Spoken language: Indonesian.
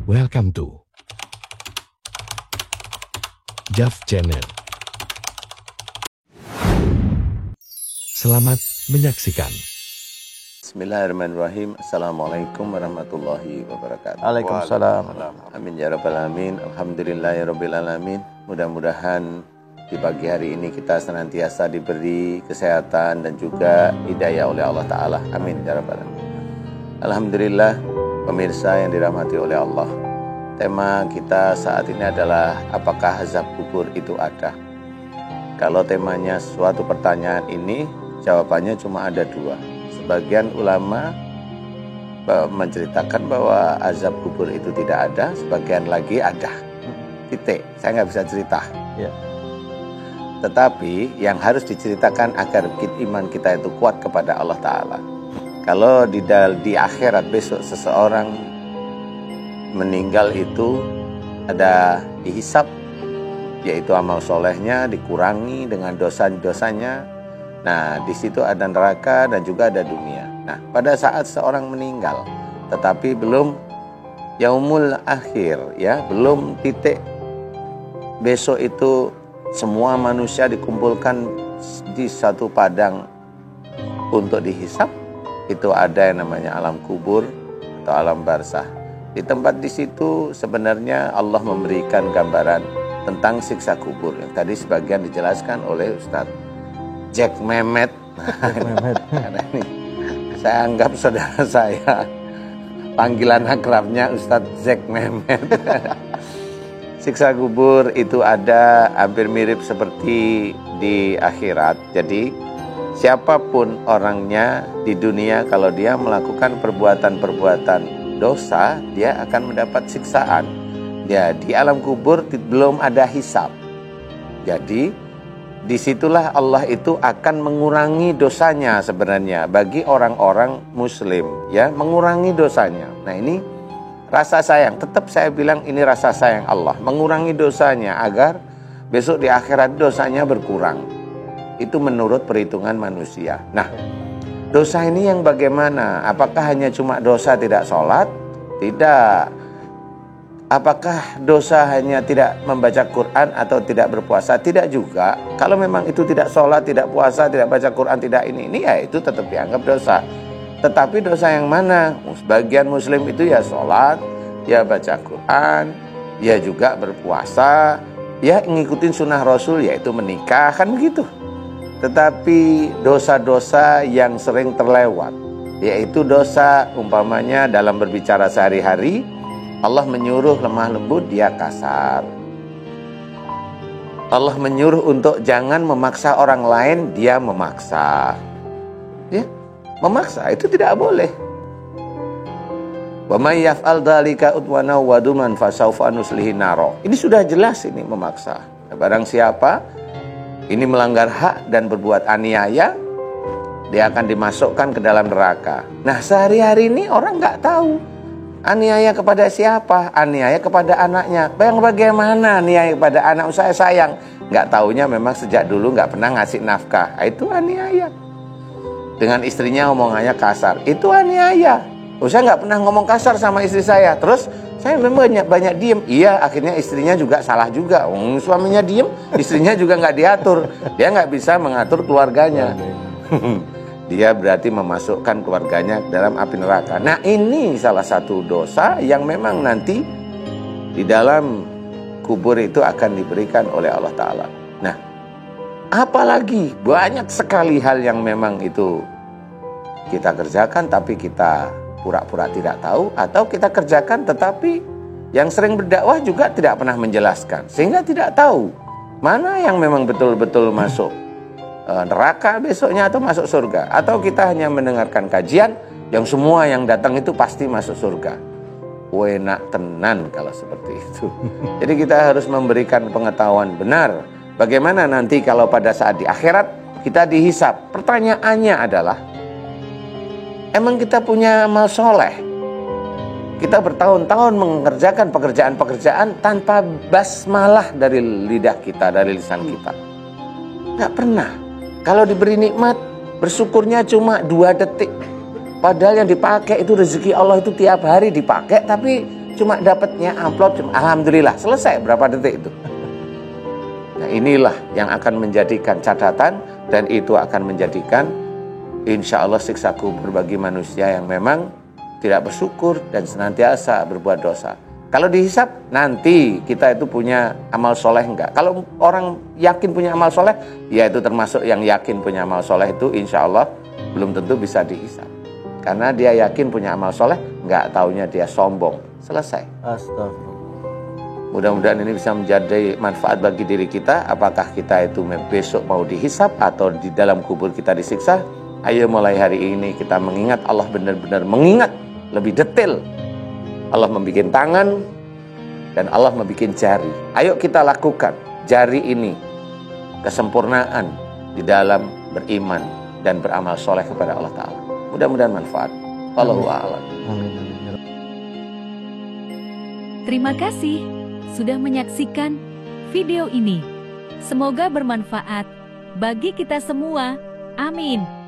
Welcome to Jav Channel. Selamat menyaksikan. Bismillahirrahmanirrahim. Assalamualaikum warahmatullahi wabarakatuh. Waalaikumsalam. Amin ya rabbal alamin. Alhamdulillahirabbil alamin. Mudah-mudahan di pagi hari ini kita senantiasa diberi kesehatan dan juga hidayah oleh Allah Ta'ala. Amin ya rabbal alamin. Alhamdulillah, pemirsa yang dirahmati oleh Allah. Tema kita saat ini adalah apakah azab kubur itu ada? Kalau temanya suatu pertanyaan ini, jawabannya cuma ada dua. Sebagian ulama menceritakan bahwa azab kubur itu tidak ada, sebagian lagi ada. Titik, saya nggak bisa cerita. Ya. Tetapi yang harus diceritakan agar iman kita itu kuat kepada Allah Ta'ala. Kalau di akhirat besok seseorang meninggal itu ada dihisab, yaitu amal solehnya dikurangi dengan dosa-dosanya. Nah, di situ ada neraka dan juga ada dunia. Nah, pada saat seorang meninggal, tetapi belum yaumul akhir, ya, belum titik besok itu semua manusia dikumpulkan di satu padang untuk dihisab. Itu ada yang namanya alam kubur atau alam barzah. Di tempat di situ sebenarnya Allah memberikan gambaran tentang siksa kubur yang tadi sebagian dijelaskan oleh Ustadz Jack Mehmet. Karena ini saya anggap saudara saya, panggilan akrabnya Ustadz Jack Mehmet. Siksa kubur itu ada hampir mirip seperti di akhirat. Jadi siapapun orangnya di dunia, kalau dia melakukan perbuatan-perbuatan dosa, dia akan mendapat siksaan. Ya, di alam kubur belum ada hisab. Jadi disitulah Allah itu akan mengurangi dosanya sebenarnya bagi orang-orang muslim, ya, mengurangi dosanya. Nah, ini rasa sayang, tetap saya bilang ini rasa sayang Allah, mengurangi dosanya agar besok di akhirat dosanya berkurang. Itu menurut perhitungan manusia. Nah, dosa ini yang bagaimana? Apakah hanya cuma dosa tidak sholat? Tidak. Apakah dosa hanya tidak membaca Quran atau tidak berpuasa? Tidak juga. Kalau memang itu tidak sholat, tidak puasa, tidak baca Quran, tidak ini ya itu tetap dianggap dosa. Tetapi dosa yang mana? Sebagian muslim itu ya sholat, ya baca Quran, ya juga berpuasa, ya ngikutin sunnah Rasul, yaitu menikah, kan begitu. Tetapi dosa-dosa yang sering terlewat, yaitu dosa umpamanya dalam berbicara sehari-hari, Allah menyuruh lemah lembut, dia kasar. Allah menyuruh untuk jangan memaksa orang lain, dia memaksa. Ya, memaksa itu tidak boleh. Wa may yaf'al dzalika udwana wa duman fasawfa nuslihi naro. Ini sudah jelas ini memaksa. Barang siapa ini melanggar hak dan berbuat aniaya, dia akan dimasukkan ke dalam neraka. Nah, sehari-hari ini orang nggak tahu aniaya kepada siapa, aniaya kepada anaknya. Bagaimana aniaya kepada anak saya sayang, nggak taunya memang sejak dulu nggak pernah ngasih nafkah. Itu aniaya. Dengan istrinya omongannya kasar, itu aniaya. Saya nggak pernah ngomong kasar sama istri saya, terus saya memang banyak diem. Iya, akhirnya istrinya juga salah juga. Suaminya diem, istrinya juga nggak diatur. Dia nggak bisa mengatur keluarganya. Dia berarti memasukkan keluarganya dalam api neraka. Nah, ini salah satu dosa yang memang nanti di dalam kubur itu akan diberikan oleh Allah Ta'ala. Nah, apalagi banyak sekali hal yang memang itu kita kerjakan tapi kita pura-pura tidak tahu, atau kita kerjakan tetapi yang sering berdakwah juga tidak pernah menjelaskan, sehingga tidak tahu mana yang memang betul-betul masuk neraka besoknya atau masuk surga. Atau kita hanya mendengarkan kajian yang semua yang datang itu pasti masuk surga. Enak tenan kalau seperti itu. Jadi kita harus memberikan pengetahuan benar. Bagaimana nanti kalau pada saat di akhirat kita dihisab? Pertanyaannya adalah, emang kita punya amal soleh? Kita bertahun-tahun mengerjakan pekerjaan-pekerjaan tanpa basmalah dari lidah kita, dari lisan kita. Nggak pernah. Kalau diberi nikmat, bersyukurnya cuma 2 detik. Padahal yang dipakai itu rezeki Allah itu tiap hari dipakai, tapi cuma dapatnya amplop, alhamdulillah, selesai berapa detik itu. Nah, inilah yang akan menjadikan catatan, dan itu akan menjadikan insya Allah siksa kubur bagi manusia yang memang tidak bersyukur dan senantiasa berbuat dosa. Kalau dihisap, nanti kita itu punya amal soleh enggak? Kalau orang yakin punya amal soleh, ya itu termasuk yang yakin punya amal soleh itu insya Allah belum tentu bisa dihisap. Karena dia yakin punya amal soleh, enggak taunya dia sombong. Selesai. Astagfirullah. Mudah-mudahan ini bisa menjadi manfaat bagi diri kita. Apakah kita itu besok mau dihisap atau di dalam kubur kita disiksa? Ayo mulai hari ini kita mengingat Allah, benar-benar mengingat lebih detail. Allah membuat tangan dan Allah membuat jari. Ayo kita lakukan jari ini, kesempurnaan di dalam beriman dan beramal soleh kepada Allah Ta'ala. Mudah-mudahan manfaat. Wallahu a'lam. Terima kasih sudah menyaksikan video ini. Semoga bermanfaat bagi kita semua. Amin.